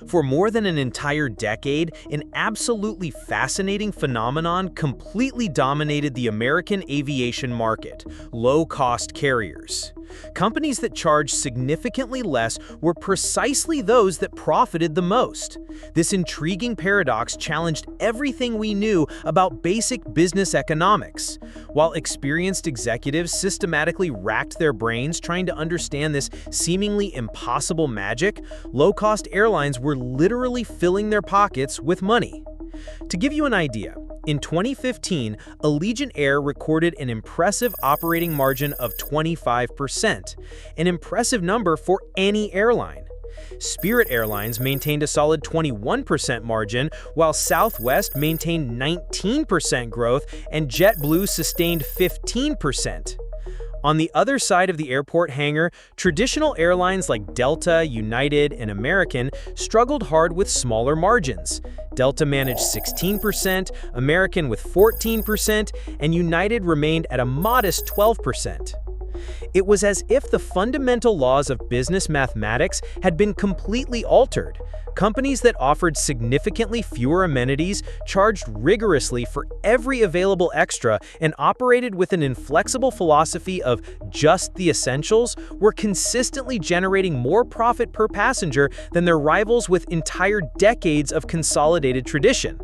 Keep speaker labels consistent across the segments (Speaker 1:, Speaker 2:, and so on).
Speaker 1: For more than an entire decade, an absolutely fascinating phenomenon completely dominated the American aviation market: low-cost carriers. Companies that charged significantly less were precisely those that profited the most. This intriguing paradox challenged everything we knew about basic business economics. While experienced executives systematically racked their brains trying to understand this seemingly impossible magic, low-cost airlines were literally filling their pockets with money. To give you an idea, in 2015, Allegiant Air recorded an impressive operating margin of 25%, an impressive number for any airline. Spirit Airlines maintained a solid 21% margin, while Southwest maintained 19% growth and JetBlue sustained 15%. On the other side of the airport hangar, traditional airlines like Delta, United, and American struggled hard with smaller margins. Delta managed 16%, American with 14%, and United remained at a modest 12%. It was as if the fundamental laws of business mathematics had been completely altered. Companies that offered significantly fewer amenities, charged rigorously for every available extra, and operated with an inflexible philosophy of just the essentials were consistently generating more profit per passenger than their rivals with entire decades of consolidated tradition.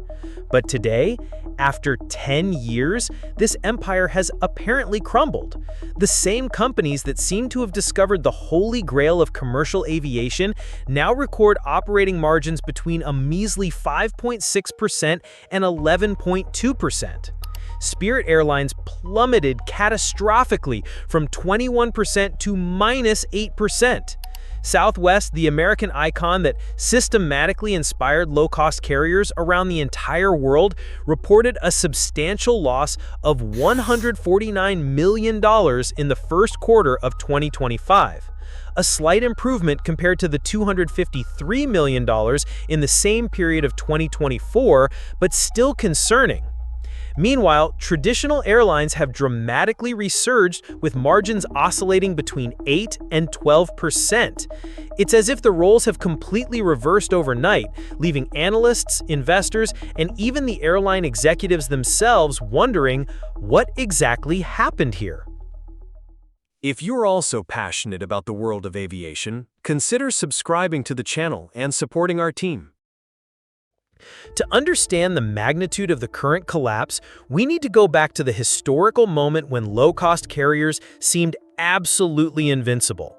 Speaker 1: But today, after 10 years, this empire has apparently crumbled. The same companies that seem to have discovered the holy grail of commercial aviation now record operating margins between a measly 5.6% and 11.2%. Spirit Airlines plummeted catastrophically from 21% to -8%. Southwest, the American icon that systematically inspired low-cost carriers around the entire world, reported a substantial loss of $149 million in the first quarter of 2025. A slight improvement compared to the $253 million in the same period of 2024, but still concerning. Meanwhile, traditional airlines have dramatically resurged, with margins oscillating between 8 and 12%. It's as if the roles have completely reversed overnight, leaving analysts, investors, and even the airline executives themselves wondering what exactly happened here.
Speaker 2: If you're also passionate about the world of aviation, consider subscribing to the channel and supporting our team.
Speaker 1: To understand the magnitude of the current collapse, we need to go back to the historical moment when low-cost carriers seemed absolutely invincible.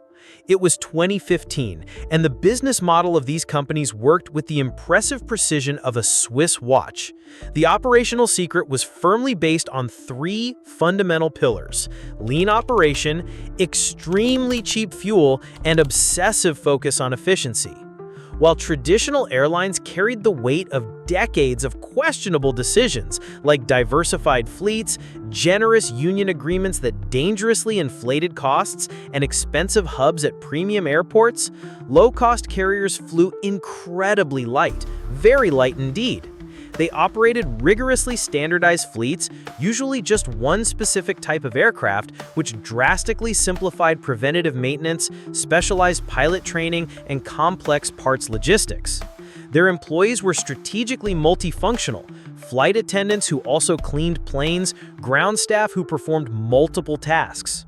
Speaker 1: It was 2015, and the business model of these companies worked with the impressive precision of a Swiss watch. The operational secret was firmly based on three fundamental pillars: lean operation, extremely cheap fuel, and obsessive focus on efficiency. While traditional airlines carried the weight of decades of questionable decisions, like diversified fleets, generous union agreements that dangerously inflated costs, and expensive hubs at premium airports, low-cost carriers flew incredibly light, very light indeed. They operated rigorously standardized fleets, usually just one specific type of aircraft, which drastically simplified preventative maintenance, specialized pilot training, and complex parts logistics. Their employees were strategically multifunctional: flight attendants who also cleaned planes, ground staff who performed multiple tasks.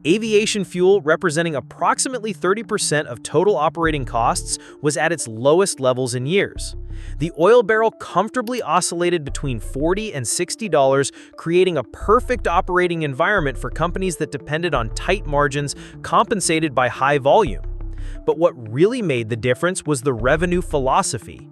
Speaker 1: Aviation fuel, representing approximately 30% of total operating costs, was at its lowest levels in years. The oil barrel comfortably oscillated between $40 and $60, creating a perfect operating environment for companies that depended on tight margins compensated by high volume. But what really made the difference was the revenue philosophy.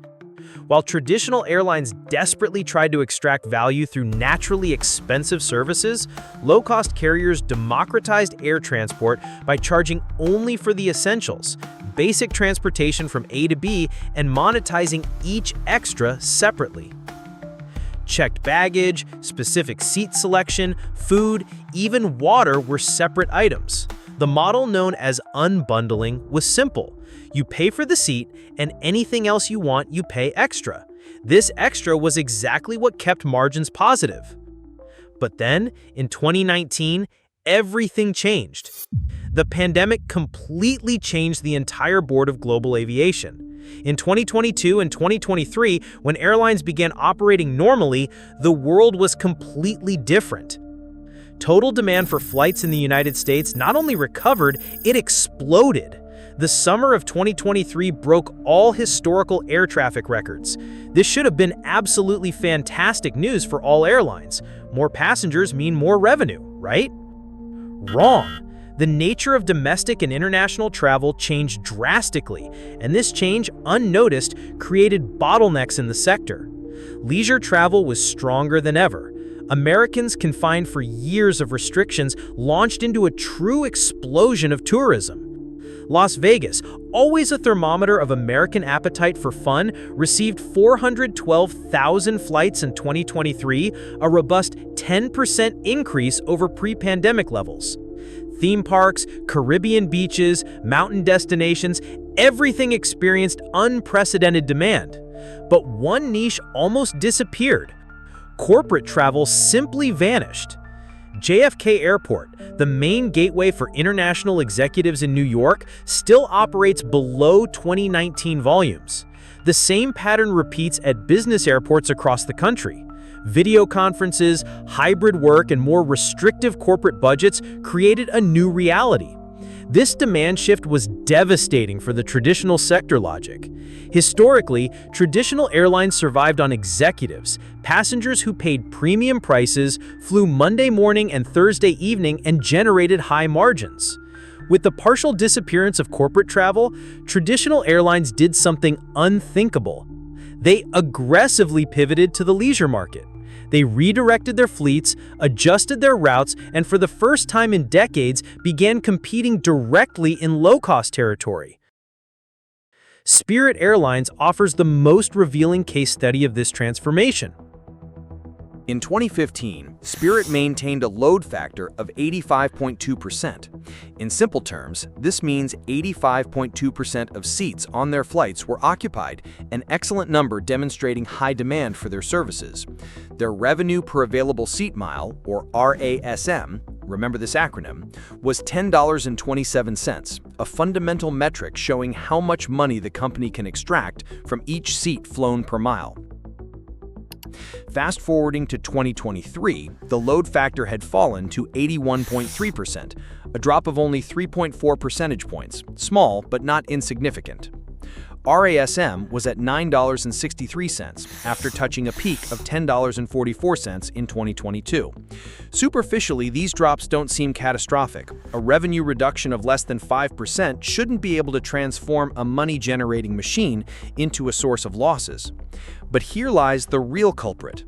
Speaker 1: While traditional airlines desperately tried to extract value through naturally expensive services, low-cost carriers democratized air transport by charging only for the essentials, basic transportation from A to B, and monetizing each extra separately. Checked baggage, specific seat selection, food, even water were separate items. The model, known as unbundling, was simple. You pay for the seat, and anything else you want, you pay extra. This extra was exactly what kept margins positive. But then, in 2019, everything changed. The pandemic completely changed the entire board of global aviation. In 2022 and 2023, when airlines began operating normally, the world was completely different. Total demand for flights in the United States not only recovered, it exploded. The summer of 2023 broke all historical air traffic records. This should have been absolutely fantastic news for all airlines. More passengers mean more revenue, right? Wrong. The nature of domestic and international travel changed drastically, and this change, unnoticed, created bottlenecks in the sector. Leisure travel was stronger than ever. Americans, confined for years of restrictions, launched into a true explosion of tourism. Las Vegas, always a thermometer of American appetite for fun, received 412,000 flights in 2023, a robust 10% increase over pre-pandemic levels. Theme parks, Caribbean beaches, mountain destinations, everything experienced unprecedented demand. But one niche almost disappeared. Corporate travel simply vanished. JFK Airport, the main gateway for international executives in New York, still operates below 2019 volumes. The same pattern repeats at business airports across the country. Video conferences, hybrid work, and more restrictive corporate budgets created a new reality. This demand shift was devastating for the traditional sector logic. Historically, traditional airlines survived on executives, passengers who paid premium prices, flew Monday morning and Thursday evening, and generated high margins. With the partial disappearance of corporate travel, traditional airlines did something unthinkable. They aggressively pivoted to the leisure market. They redirected their fleets, adjusted their routes, and for the first time in decades began competing directly in low-cost territory. Spirit Airlines offers the most revealing case study of this transformation.
Speaker 2: In 2015, Spirit maintained a load factor of 85.2%. In simple terms, this means 85.2% of seats on their flights were occupied, an excellent number demonstrating high demand for their services. Their revenue per available seat mile, or RASM, remember this acronym, was $10.27, a fundamental metric showing how much money the company can extract from each seat flown per mile. Fast forwarding to 2023, the load factor had fallen to 81.3%, a drop of only 3.4 percentage points, small but not insignificant. RASM was at $9.63 after touching a peak of $10.44 in 2022. Superficially, these drops don't seem catastrophic. A revenue reduction of less than 5% shouldn't be able to transform a money-generating machine into a source of losses. But here lies the real culprit,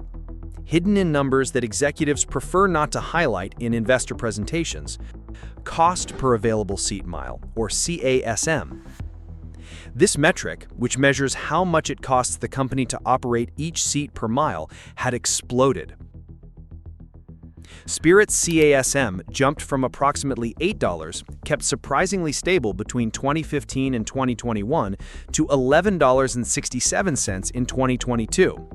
Speaker 2: hidden in numbers that executives prefer not to highlight in investor presentations: cost per available seat mile, or CASM. This metric, which measures how much it costs the company to operate each seat per mile, had exploded. Spirit's CASM jumped from approximately $8, kept surprisingly stable between 2015 and 2021, to $11.67 in 2022.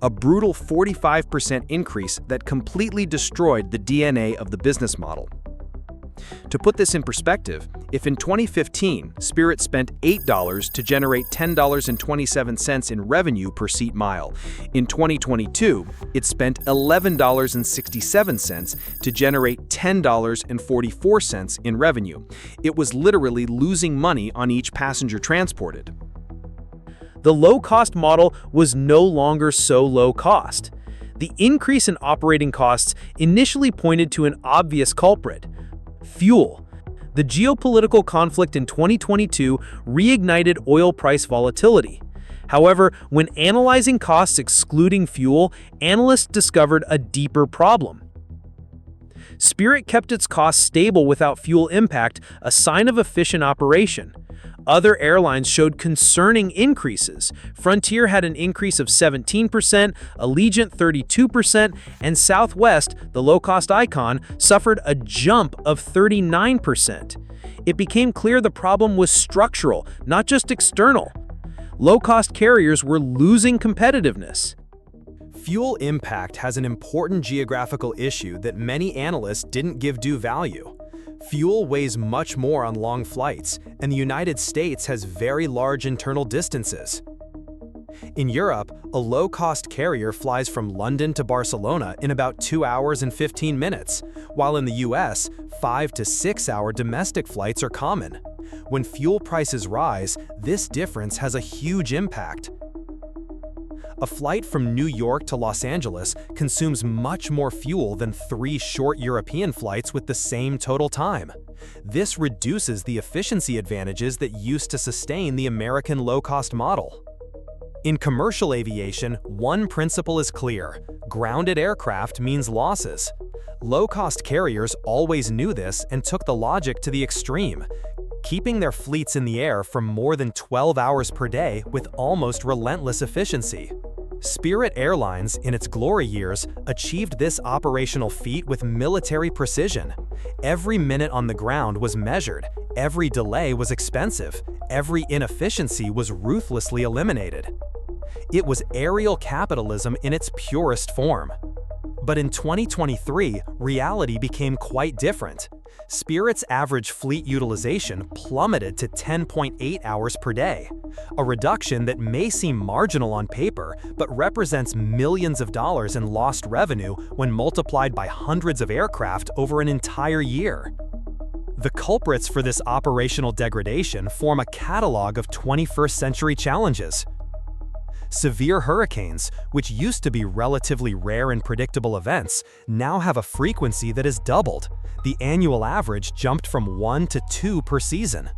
Speaker 2: A brutal 45% increase that completely destroyed the DNA of the business model. To put this in perspective, if in 2015 Spirit spent $8 to generate $10.27 in revenue per seat mile, in 2022 it spent $11.67 to generate $10.44 in revenue. It was literally losing money on each passenger transported.
Speaker 1: The low-cost model was no longer so low cost. The increase in operating costs initially pointed to an obvious culprit: fuel. The geopolitical conflict in 2022 reignited oil price volatility. However, when analyzing costs excluding fuel, analysts discovered a deeper problem. Spirit kept its costs stable without fuel impact, a sign of efficient operation. Other airlines showed concerning increases. Frontier had an increase of 17%, Allegiant 32%, and Southwest, the low-cost icon, suffered a jump of 39%. It became clear the problem was structural, not just external. Low-cost carriers were losing competitiveness.
Speaker 2: Fuel impact has an important geographical issue that many analysts didn't give due value.
Speaker 1: Fuel weighs much more on long flights, and the United States has very large internal distances. In Europe, a low-cost carrier flies from London to Barcelona in about 2 hours and 15 minutes, while in the US, 5 to 6 hour domestic flights are common. When fuel prices rise, this difference has a huge impact. A flight from New York to Los Angeles consumes much more fuel than 3 short European flights with the same total time. This reduces the efficiency advantages that used to sustain the American low-cost model. In commercial aviation, one principle is clear: grounded aircraft means losses. Low-cost carriers always knew this and took the logic to the extreme, keeping their fleets in the air for more than 12 hours per day with almost relentless efficiency. Spirit Airlines, in its glory years, achieved this operational feat with military precision. Every minute on the ground was measured, every delay was expensive, every inefficiency was ruthlessly eliminated. It was aerial capitalism in its purest form. But in 2023, reality became quite different. Spirit's average fleet utilization plummeted to 10.8 hours per day, a reduction that may seem marginal on paper but represents millions of dollars in lost revenue when multiplied by hundreds of aircraft over an entire year. The culprits for this operational degradation form a catalog of 21st-century challenges. Severe hurricanes, which used to be relatively rare and predictable events, now have a frequency that has doubled. The annual average jumped from 1 to 2 per season.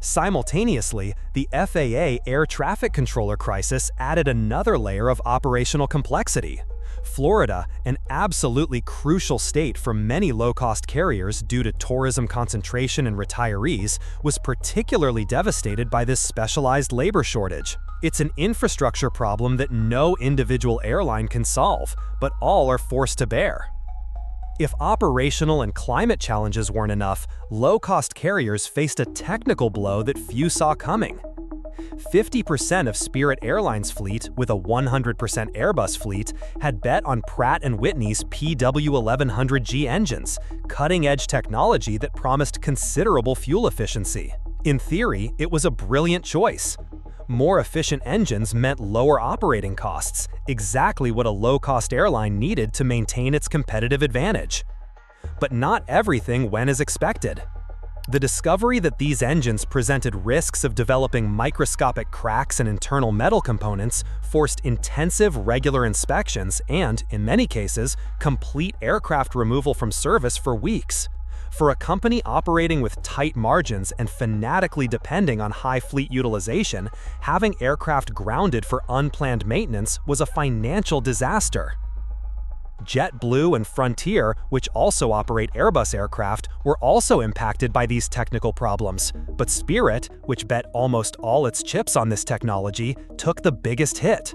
Speaker 1: Simultaneously, the FAA air traffic controller crisis added another layer of operational complexity. Florida, an absolutely crucial state for many low-cost carriers due to tourism concentration and retirees, was particularly devastated by this specialized labor shortage. It's an infrastructure problem that no individual airline can solve, but all are forced to bear. If operational and climate challenges weren't enough, low-cost carriers faced a technical blow that few saw coming. 50% of Spirit Airlines' fleet, with a 100% Airbus fleet, had bet on Pratt & Whitney's PW1100G engines, cutting-edge technology that promised considerable fuel efficiency. In theory, it was a brilliant choice. More efficient engines meant lower operating costs, exactly what a low-cost airline needed to maintain its competitive advantage. But not everything went as expected. The discovery that these engines presented risks of developing microscopic cracks in internal metal components forced intensive regular inspections and, in many cases, complete aircraft removal from service for weeks. For a company operating with tight margins and fanatically depending on high fleet utilization, having aircraft grounded for unplanned maintenance was a financial disaster. JetBlue and Frontier, which also operate Airbus aircraft, were also impacted by these technical problems, but Spirit, which bet almost all its chips on this technology, took the biggest hit.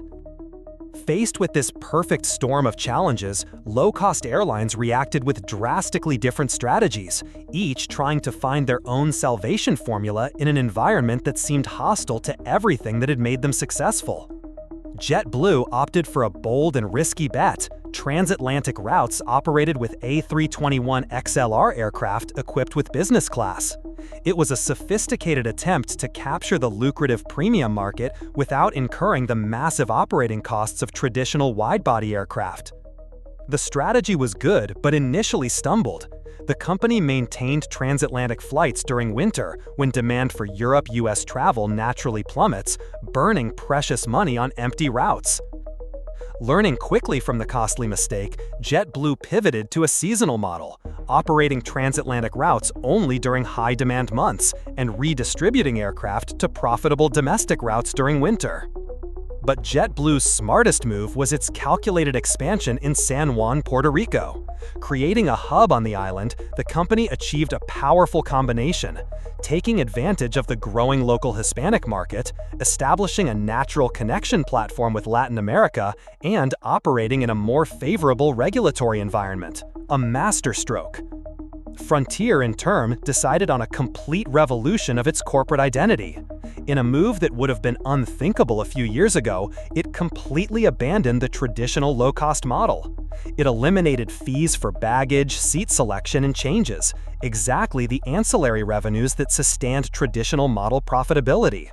Speaker 1: Faced with this perfect storm of challenges, low-cost airlines reacted with drastically different strategies, each trying to find their own salvation formula in an environment that seemed hostile to everything that had made them successful. JetBlue opted for a bold and risky bet. Transatlantic routes operated with A321XLR aircraft equipped with business class. It was a sophisticated attempt to capture the lucrative premium market without incurring the massive operating costs of traditional wide-body aircraft. The strategy was good, but initially stumbled. The company maintained transatlantic flights during winter, when demand for Europe-US travel naturally plummets, burning precious money on empty routes. Learning quickly from the costly mistake, JetBlue pivoted to a seasonal model, operating transatlantic routes only during high-demand months and redistributing aircraft to profitable domestic routes during winter. But JetBlue's smartest move was its calculated expansion in San Juan, Puerto Rico. Creating a hub on the island, the company achieved a powerful combination, taking advantage of the growing local Hispanic market, establishing a natural connection platform with Latin America, and operating in a more favorable regulatory environment. A masterstroke.
Speaker 3: Frontier, in turn, decided on a complete revolution of its corporate identity. In a move that would have been unthinkable a few years ago, it completely abandoned the traditional low-cost model. It eliminated fees for baggage, seat selection, and changes, exactly the ancillary revenues that sustained traditional model profitability.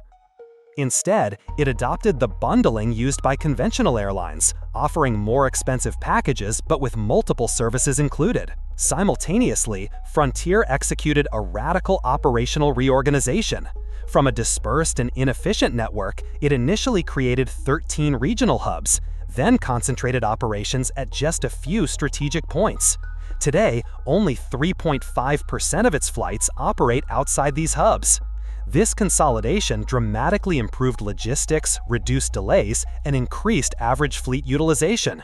Speaker 3: Instead, it adopted the bundling used by conventional airlines, offering more expensive packages but with multiple services included. Simultaneously, Frontier executed a radical operational reorganization. From a dispersed and inefficient network, it initially created 13 regional hubs, then concentrated operations at just a few strategic points. Today, only 3.5% of its flights operate outside these hubs. This consolidation dramatically improved logistics, reduced delays, and increased average fleet utilization.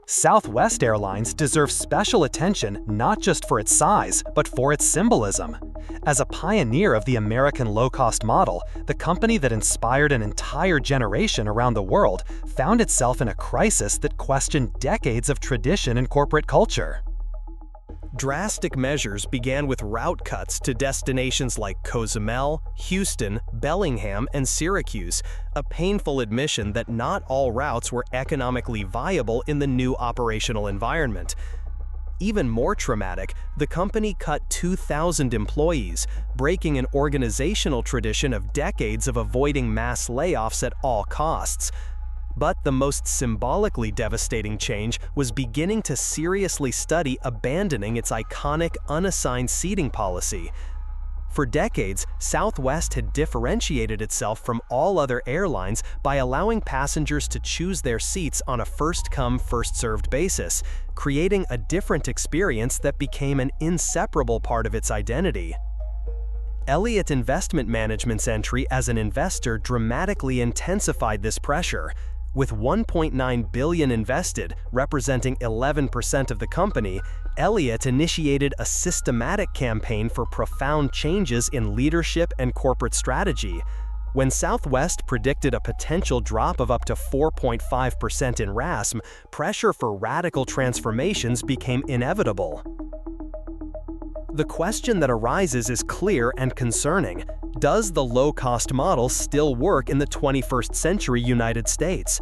Speaker 3: Southwest Airlines deserves special attention not just for its size, but for its symbolism. As a pioneer of the American low-cost model, the company that inspired an entire generation around the world found itself in a crisis that questioned decades of tradition and corporate culture.
Speaker 4: Drastic measures began with route cuts to destinations like Cozumel, Houston, Bellingham, and Syracuse, a painful admission that not all routes were economically viable in the new operational environment. Even more traumatic, the company cut 2,000 employees, breaking an organizational tradition of decades of avoiding mass layoffs at all costs. But the most symbolically devastating change was beginning to seriously study abandoning its iconic unassigned seating policy. For decades, Southwest had differentiated itself from all other airlines by allowing passengers to choose their seats on a first-come, first-served basis, creating a different experience that became an inseparable part of its identity. Elliott Investment Management's entry as an investor dramatically intensified this pressure. With $1.9 billion invested, representing 11% of the company, Elliott initiated a systematic campaign for profound changes in leadership and corporate strategy. When Southwest predicted a potential drop of up to 4.5% in RASM, pressure for radical transformations became inevitable. The question that arises is clear and concerning. Does the low-cost model still work in the 21st century United States?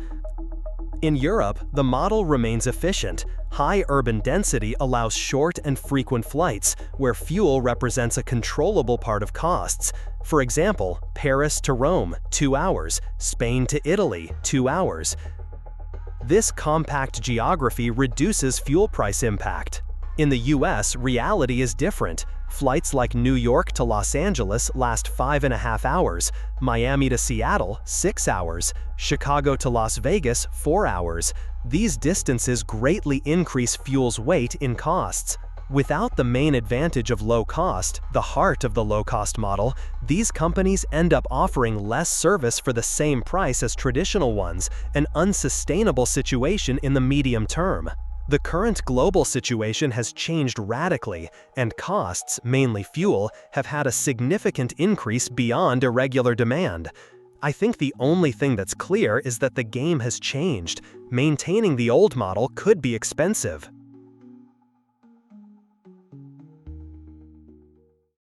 Speaker 4: In Europe, the model remains efficient. High urban density allows short and frequent flights, where fuel represents a controllable part of costs. For example, Paris to Rome, 2 hours, Spain to Italy, 2 hours. This compact geography reduces fuel price impact. In the US, reality is different. Flights like New York to Los Angeles last 5.5 hours, Miami to Seattle, 6 hours, Chicago to Las Vegas, 4 hours. These distances greatly increase fuel's weight in costs. Without the main advantage of low cost, the heart of the low-cost model, these companies end up offering less service for the same price as traditional ones, an unsustainable situation in the medium term. The current global situation has changed radically, and costs, mainly fuel, have had a significant increase beyond irregular demand. I think the only thing that's clear is that the game has changed. Maintaining the old model could be expensive.